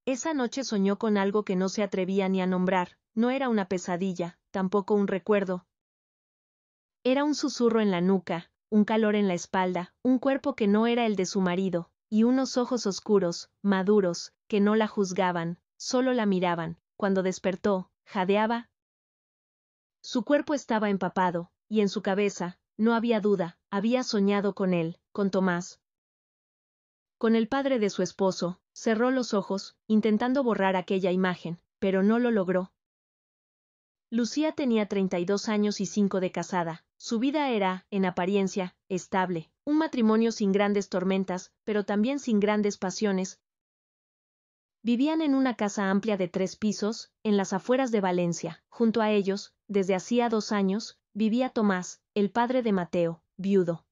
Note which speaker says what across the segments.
Speaker 1: Esa noche soñó con algo que no se atrevía ni a nombrar, no era una pesadilla, tampoco un recuerdo. Era un susurro en la nuca, un calor en la espalda, un cuerpo que no era el de su marido, y unos ojos oscuros, maduros, que no la juzgaban, solo la miraban. Cuando despertó, jadeaba. Su cuerpo estaba empapado, y en su cabeza, no había duda, había soñado con él, con Tomás. Con el padre de su esposo, cerró los ojos, intentando borrar aquella imagen, pero no lo logró. Lucía tenía 32 años y 5 de casada. Su vida era, en apariencia, estable, un matrimonio sin grandes tormentas, pero también sin grandes pasiones. Vivían en una casa amplia de 3 pisos, en las afueras de Valencia. Junto a ellos, desde hacía 2 años, vivía Tomás, el padre de Mateo, viudo.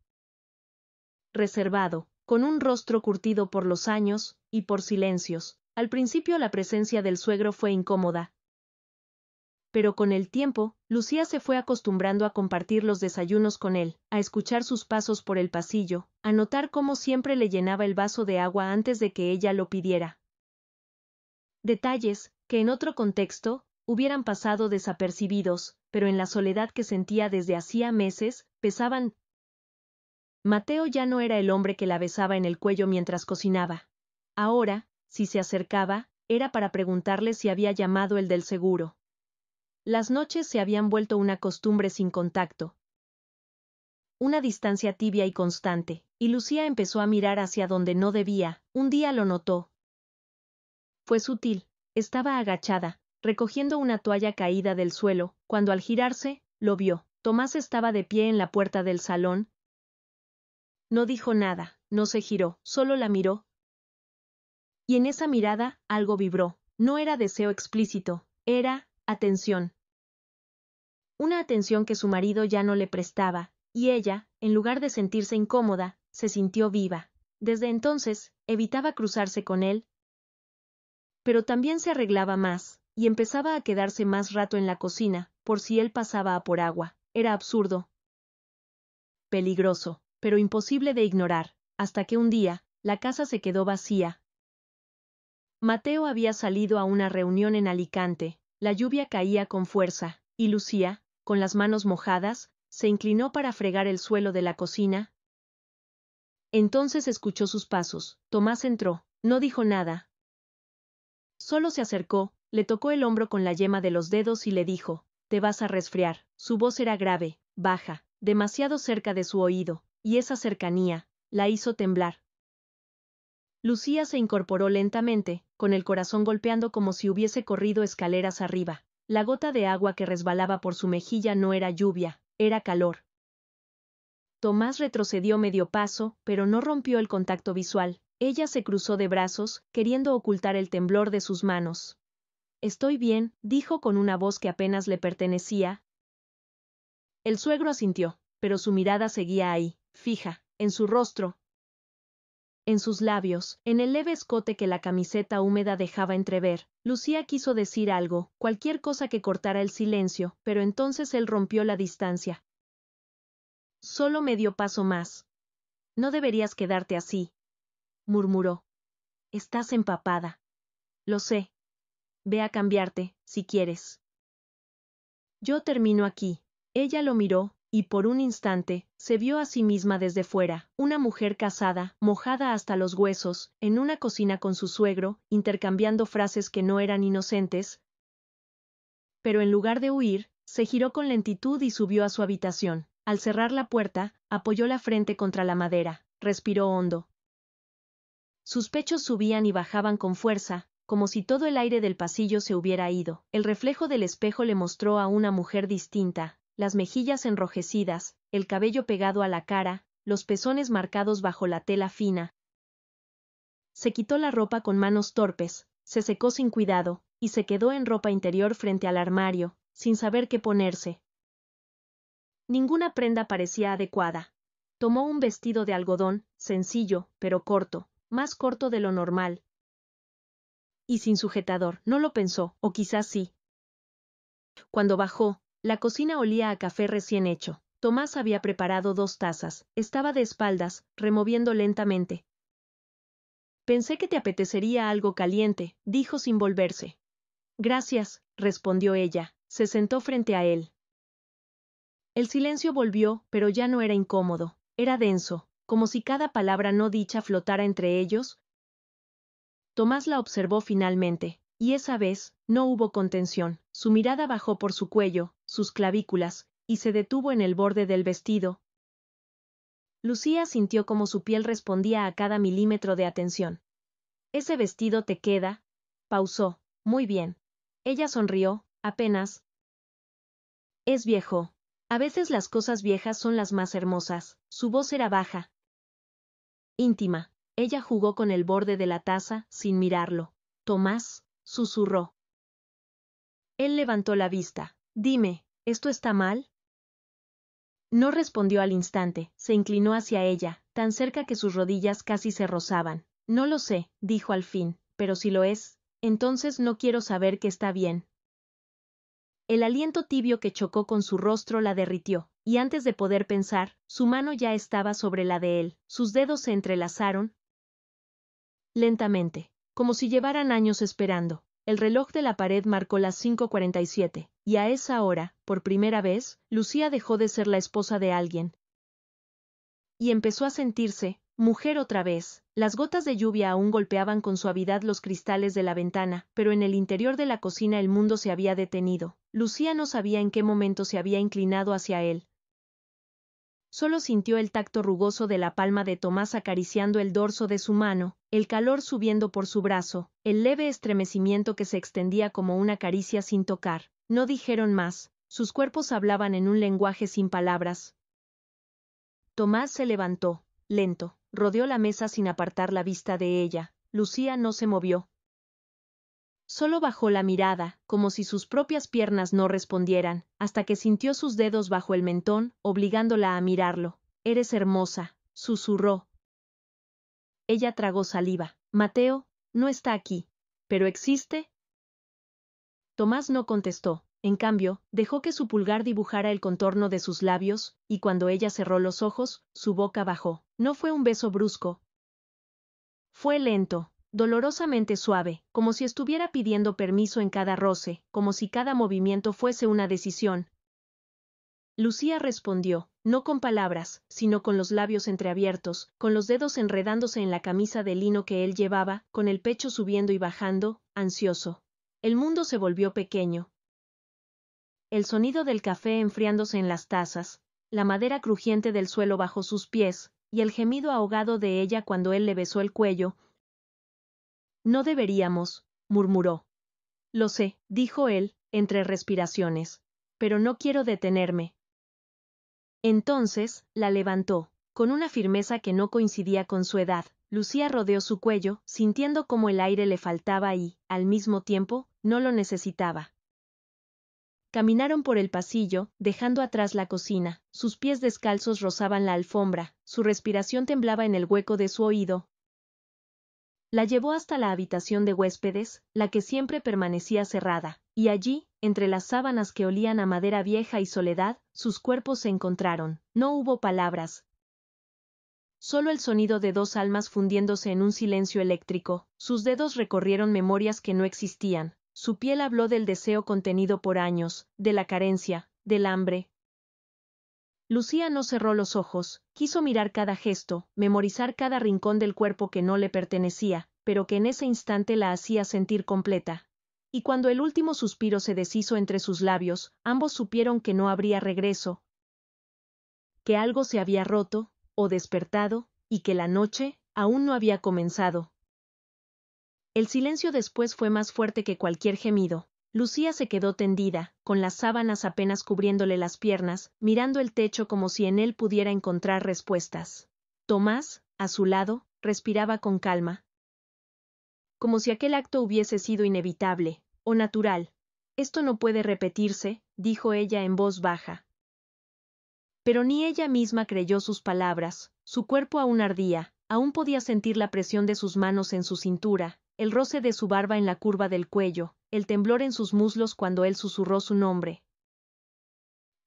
Speaker 1: Reservado, con un rostro curtido por los años, y por silencios. Al principio la presencia del suegro fue incómoda. Pero con el tiempo, Lucía se fue acostumbrando a compartir los desayunos con él, a escuchar sus pasos por el pasillo, a notar cómo siempre le llenaba el vaso de agua antes de que ella lo pidiera. Detalles, que en otro contexto, hubieran pasado desapercibidos, pero en la soledad que sentía desde hacía meses, pesaban. Mateo ya no era el hombre que la besaba en el cuello mientras cocinaba. Ahora, si se acercaba, era para preguntarle si había llamado el del seguro. Las noches se habían vuelto una costumbre sin contacto. Una distancia tibia y constante, y Lucía empezó a mirar hacia donde no debía. Un día lo notó. Fue sutil, estaba agachada, recogiendo una toalla caída del suelo, cuando al girarse, lo vio. Tomás estaba de pie en la puerta del salón. No dijo nada, no se giró, solo la miró. Y en esa mirada, algo vibró. No era deseo explícito, era atención. Una atención que su marido ya no le prestaba, y ella, en lugar de sentirse incómoda, se sintió viva. Desde entonces, evitaba cruzarse con él, pero también se arreglaba más, y empezaba a quedarse más rato en la cocina, por si él pasaba a por agua. Era absurdo. Peligroso, pero imposible de ignorar, hasta que un día, la casa se quedó vacía. Mateo había salido a una reunión en Alicante, la lluvia caía con fuerza, y Lucía, con las manos mojadas, se inclinó para fregar el suelo de la cocina. Entonces escuchó sus pasos. Tomás entró, no dijo nada. Solo se acercó, le tocó el hombro con la yema de los dedos y le dijo, «Te vas a resfriar». Su voz era grave, baja, demasiado cerca de su oído, y esa cercanía, la hizo temblar. Lucía se incorporó lentamente, con el corazón golpeando como si hubiese corrido escaleras arriba. La gota de agua que resbalaba por su mejilla no era lluvia, era calor. Tomás retrocedió medio paso, pero no rompió el contacto visual. Ella se cruzó de brazos, queriendo ocultar el temblor de sus manos. «Estoy bien», dijo con una voz que apenas le pertenecía. El suegro asintió, pero su mirada seguía ahí, fija, en su rostro, en sus labios, en el leve escote que la camiseta húmeda dejaba entrever. Lucía quiso decir algo, cualquier cosa que cortara el silencio, pero entonces él rompió la distancia. «Solo medio paso más. No deberías quedarte así», murmuró. «Estás empapada». «Lo sé. Ve a cambiarte, si quieres». «Yo termino aquí». Ella lo miró, y por un instante, se vio a sí misma desde fuera, una mujer casada, mojada hasta los huesos, en una cocina con su suegro, intercambiando frases que no eran inocentes. Pero en lugar de huir, se giró con lentitud y subió a su habitación. Al cerrar la puerta, apoyó la frente contra la madera, respiró hondo. Sus pechos subían y bajaban con fuerza, como si todo el aire del pasillo se hubiera ido. El reflejo del espejo le mostró a una mujer distinta, las mejillas enrojecidas, el cabello pegado a la cara, los pezones marcados bajo la tela fina. Se quitó la ropa con manos torpes, se secó sin cuidado, y se quedó en ropa interior frente al armario, sin saber qué ponerse. Ninguna prenda parecía adecuada. Tomó un vestido de algodón, sencillo, pero corto, más corto de lo normal. Y sin sujetador, no lo pensó, o quizás sí. Cuando bajó, la cocina olía a café recién hecho. Tomás había preparado 2 tazas, estaba de espaldas, removiendo lentamente. Pensé que te apetecería algo caliente, dijo sin volverse. Gracias, respondió ella, se sentó frente a él. El silencio volvió, pero ya no era incómodo, era denso, como si cada palabra no dicha flotara entre ellos. Tomás la observó finalmente, y esa vez, no hubo contención, su mirada bajó por su cuello, sus clavículas, y se detuvo en el borde del vestido. Lucía sintió como su piel respondía a cada milímetro de atención. Ese vestido te queda, pausó, muy bien. Ella sonrió, apenas. Es viejo. A veces las cosas viejas son las más hermosas. Su voz era baja, íntima. Ella jugó con el borde de la taza, sin mirarlo. Tomás, susurró. Él levantó la vista. Dime, ¿esto está mal? No respondió al instante, se inclinó hacia ella, tan cerca que sus rodillas casi se rozaban. No lo sé, dijo al fin, pero si lo es, entonces no quiero saber que está bien. El aliento tibio que chocó con su rostro la derritió, y antes de poder pensar, su mano ya estaba sobre la de él, sus dedos se entrelazaron lentamente, como si llevaran años esperando. El reloj de la pared marcó las 5:47, y a esa hora, por primera vez, Lucía dejó de ser la esposa de alguien. Y empezó a sentirse, mujer otra vez. Las gotas de lluvia aún golpeaban con suavidad los cristales de la ventana, pero en el interior de la cocina el mundo se había detenido. Lucía no sabía en qué momento se había inclinado hacia él. Solo sintió el tacto rugoso de la palma de Tomás acariciando el dorso de su mano, el calor subiendo por su brazo, el leve estremecimiento que se extendía como una caricia sin tocar. No dijeron más, sus cuerpos hablaban en un lenguaje sin palabras. Tomás se levantó, lento, rodeó la mesa sin apartar la vista de ella. Lucía no se movió. Solo bajó la mirada, como si sus propias piernas no respondieran, hasta que sintió sus dedos bajo el mentón, obligándola a mirarlo. Eres hermosa, susurró. Ella tragó saliva. Mateo, no está aquí. ¿Pero existe? Tomás no contestó. En cambio, dejó que su pulgar dibujara el contorno de sus labios, y cuando ella cerró los ojos, su boca bajó. No fue un beso brusco. Fue lento, dolorosamente suave, como si estuviera pidiendo permiso en cada roce, como si cada movimiento fuese una decisión. Lucía respondió, no con palabras, sino con los labios entreabiertos, con los dedos enredándose en la camisa de lino que él llevaba, con el pecho subiendo y bajando, ansioso. El mundo se volvió pequeño. El sonido del café enfriándose en las tazas, la madera crujiente del suelo bajo sus pies, y el gemido ahogado de ella cuando él le besó el cuello. No deberíamos, murmuró. Lo sé, dijo él, entre respiraciones, pero no quiero detenerme. Entonces, la levantó, con una firmeza que no coincidía con su edad. Lucía rodeó su cuello, sintiendo cómo el aire le faltaba y, al mismo tiempo, no lo necesitaba. Caminaron por el pasillo, dejando atrás la cocina. Sus pies descalzos rozaban la alfombra, su respiración temblaba en el hueco de su oído. La llevó hasta la habitación de huéspedes, la que siempre permanecía cerrada, y allí, entre las sábanas que olían a madera vieja y soledad, sus cuerpos se encontraron. No hubo palabras. Solo el sonido de dos almas fundiéndose en un silencio eléctrico. Sus dedos recorrieron memorias que no existían. Su piel habló del deseo contenido por años, de la carencia, del hambre. Lucía no cerró los ojos, quiso mirar cada gesto, memorizar cada rincón del cuerpo que no le pertenecía, pero que en ese instante la hacía sentir completa. Y cuando el último suspiro se deshizo entre sus labios, ambos supieron que no habría regreso, que algo se había roto, o despertado, y que la noche aún no había comenzado. El silencio después fue más fuerte que cualquier gemido. Lucía se quedó tendida, con las sábanas apenas cubriéndole las piernas, mirando el techo como si en él pudiera encontrar respuestas. Tomás, a su lado, respiraba con calma. Como si aquel acto hubiese sido inevitable, o natural. Esto no puede repetirse, dijo ella en voz baja. Pero ni ella misma creyó sus palabras, su cuerpo aún ardía, aún podía sentir la presión de sus manos en su cintura, el roce de su barba en la curva del cuello, el temblor en sus muslos cuando él susurró su nombre.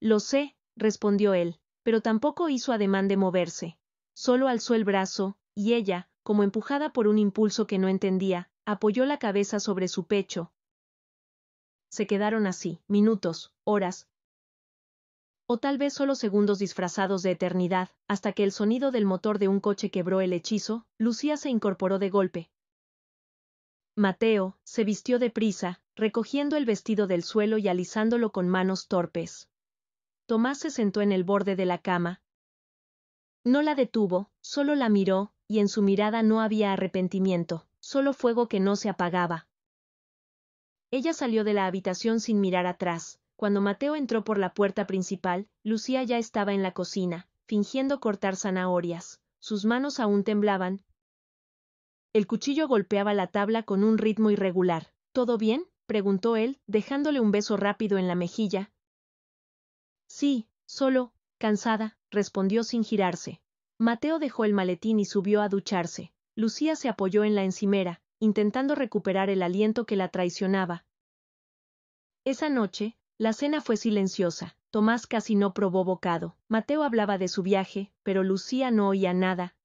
Speaker 1: Lo sé, respondió él, pero tampoco hizo ademán de moverse. Solo alzó el brazo, y ella, como empujada por un impulso que no entendía, apoyó la cabeza sobre su pecho. Se quedaron así, minutos, horas, o tal vez solo segundos disfrazados de eternidad, hasta que el sonido del motor de un coche quebró el hechizo. Lucía se incorporó de golpe. Mateo se vistió deprisa, recogiendo el vestido del suelo y alisándolo con manos torpes. Tomás se sentó en el borde de la cama. No la detuvo, solo la miró, y en su mirada no había arrepentimiento, solo fuego que no se apagaba. Ella salió de la habitación sin mirar atrás. Cuando Mateo entró por la puerta principal, Lucía ya estaba en la cocina, fingiendo cortar zanahorias. Sus manos aún temblaban. El cuchillo golpeaba la tabla con un ritmo irregular. ¿Todo bien?, preguntó él, dejándole un beso rápido en la mejilla. Sí, solo, cansada, respondió sin girarse. Mateo dejó el maletín y subió a ducharse. Lucía se apoyó en la encimera, intentando recuperar el aliento que la traicionaba. Esa noche, la cena fue silenciosa. Tomás casi no probó bocado. Mateo hablaba de su viaje, pero Lucía no oía nada.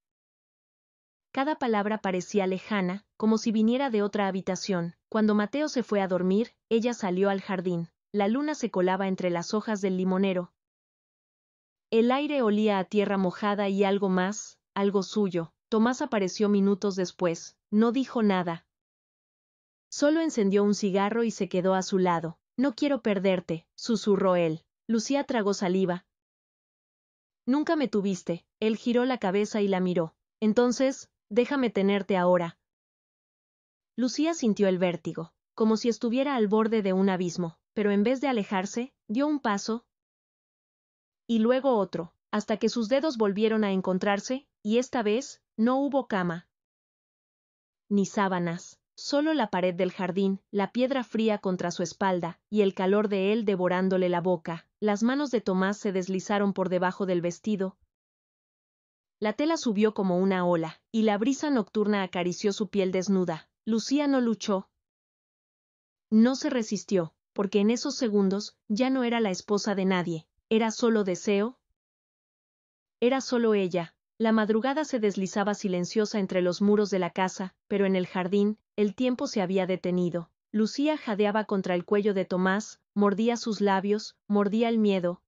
Speaker 1: Cada palabra parecía lejana, como si viniera de otra habitación. Cuando Mateo se fue a dormir, ella salió al jardín. La luna se colaba entre las hojas del limonero. El aire olía a tierra mojada y algo más, algo suyo. Tomás apareció minutos después. No dijo nada. Solo encendió un cigarro y se quedó a su lado. No quiero perderte, susurró él. Lucía tragó saliva. Nunca me tuviste. Él giró la cabeza y la miró. Entonces, déjame tenerte ahora. Lucía sintió el vértigo, como si estuviera al borde de un abismo, pero en vez de alejarse, dio un paso y luego otro, hasta que sus dedos volvieron a encontrarse, y esta vez, no hubo cama ni sábanas, solo la pared del jardín, la piedra fría contra su espalda, y el calor de él devorándole la boca. Las manos de Tomás se deslizaron por debajo del vestido. La tela subió como una ola, y la brisa nocturna acarició su piel desnuda. Lucía no luchó. No se resistió, porque en esos segundos ya no era la esposa de nadie, era solo deseo. Era solo ella. La madrugada se deslizaba silenciosa entre los muros de la casa, pero en el jardín, el tiempo se había detenido. Lucía jadeaba contra el cuello de Tomás, mordía sus labios, mordía el miedo.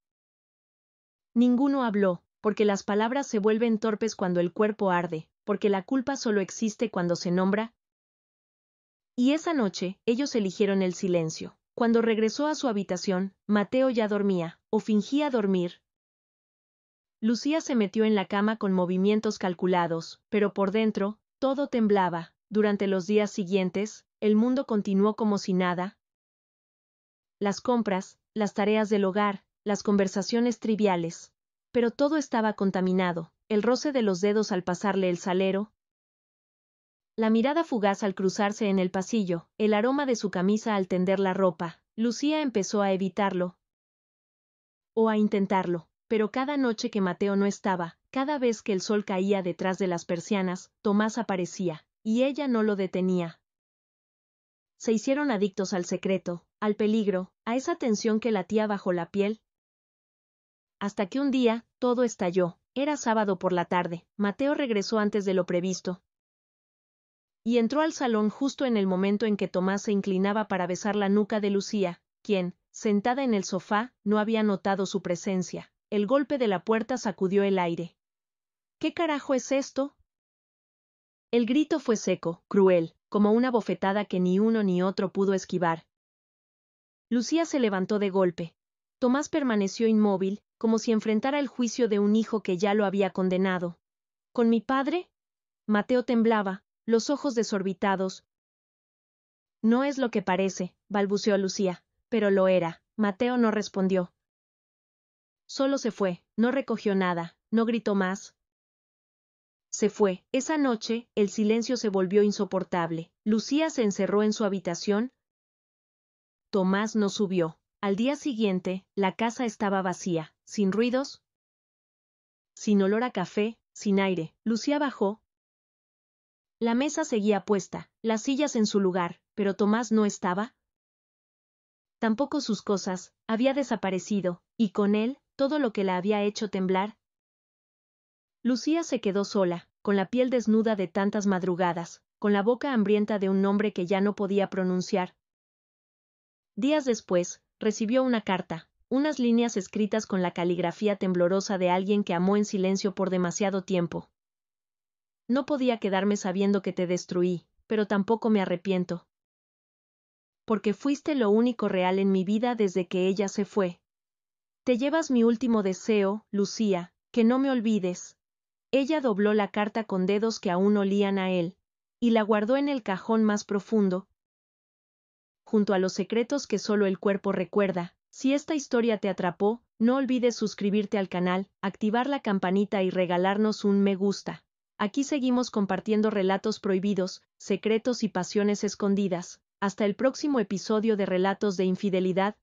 Speaker 1: Ninguno habló, porque las palabras se vuelven torpes cuando el cuerpo arde, porque la culpa solo existe cuando se nombra. Y esa noche, ellos eligieron el silencio. Cuando regresó a su habitación, Mateo ya dormía, o fingía dormir. Lucía se metió en la cama con movimientos calculados, pero por dentro, todo temblaba. Durante los días siguientes, el mundo continuó como si nada. Las compras, las tareas del hogar, las conversaciones triviales. Pero todo estaba contaminado, el roce de los dedos al pasarle el salero, la mirada fugaz al cruzarse en el pasillo, el aroma de su camisa al tender la ropa. Lucía empezó a evitarlo. O a intentarlo. Pero cada noche que Mateo no estaba, cada vez que el sol caía detrás de las persianas, Tomás aparecía, y ella no lo detenía. Se hicieron adictos al secreto, al peligro, a esa tensión que latía bajo la piel. Hasta que un día, todo estalló. Era sábado por la tarde. Mateo regresó antes de lo previsto. Y entró al salón justo en el momento en que Tomás se inclinaba para besar la nuca de Lucía, quien, sentada en el sofá, no había notado su presencia. El golpe de la puerta sacudió el aire. ¿Qué carajo es esto? El grito fue seco, cruel, como una bofetada que ni uno ni otro pudo esquivar. Lucía se levantó de golpe. Tomás permaneció inmóvil, como si enfrentara el juicio de un hijo que ya lo había condenado. ¿Con mi padre? Mateo temblaba, los ojos desorbitados. No es lo que parece, balbuceó Lucía, pero lo era. Mateo no respondió. Solo se fue, no recogió nada, no gritó más. Se fue. Esa noche, el silencio se volvió insoportable. Lucía se encerró en su habitación. Tomás no subió. Al día siguiente, la casa estaba vacía, sin ruidos, sin olor a café, sin aire. Lucía bajó. La mesa seguía puesta, las sillas en su lugar, pero Tomás no estaba. Tampoco sus cosas, había desaparecido, y con él, todo lo que la había hecho temblar. Lucía se quedó sola, con la piel desnuda de tantas madrugadas, con la boca hambrienta de un nombre que ya no podía pronunciar. Días después, recibió una carta, unas líneas escritas con la caligrafía temblorosa de alguien que amó en silencio por demasiado tiempo. No podía quedarme sabiendo que te destruí, pero tampoco me arrepiento. Porque fuiste lo único real en mi vida desde que ella se fue. Te llevas mi último deseo, Lucía, que no me olvides. Ella dobló la carta con dedos que aún olían a él, y la guardó en el cajón más profundo, junto a los secretos que solo el cuerpo recuerda. Si esta historia te atrapó, no olvides suscribirte al canal, activar la campanita y regalarnos un me gusta. Aquí seguimos compartiendo relatos prohibidos, secretos y pasiones escondidas. Hasta el próximo episodio de Relatos de Infidelidad.